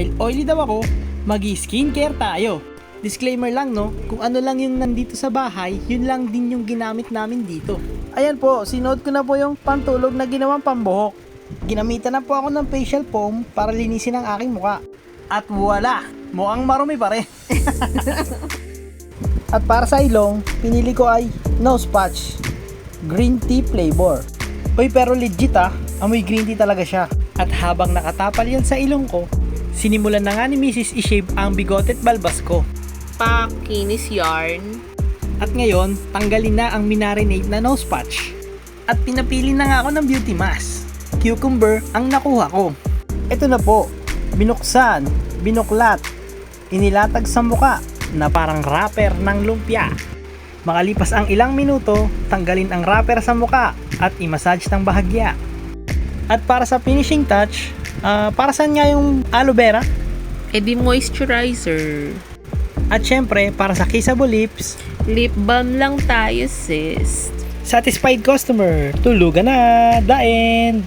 dahil oily daw ako, magi-skincare tayo. Disclaimer lang no, kung ano lang yung nandito sa bahay, yun lang din yung ginamit namin dito. Ayan po, sinuot ko na po yung pantulog na ginawang pambuhok. Ginamitan na po ako ng facial foam para linisin ang aking muka. At wala, mukhang marumi pa rin. At para sa ilong, pinili ko ay nose patch, green tea flavor. Uy, pero legit amoy green tea talaga siya. At habang nakatapal yan sa ilong ko, sinimulan na nga ni Mrs. i-shave ang bigote at balbas ko. Kinis yarn. At ngayon, tanggalin na ang minarinate na nose patch. At pinapili na nga ako ng beauty mask. Cucumber ang nakuha ko. Ito na po, binuksan, binuklat, inilatag sa muka na parang wrapper ng lumpia. Makalipas ang ilang minuto, tanggalin ang wrapper sa muka at i-massage ng bahagya. At para sa finishing touch, para saan nga yung aloe vera? Di moisturizer. At syempre, para sa kissable lips, Lip balm lang tayo, sis. satisfied customer, tulugan na, the end!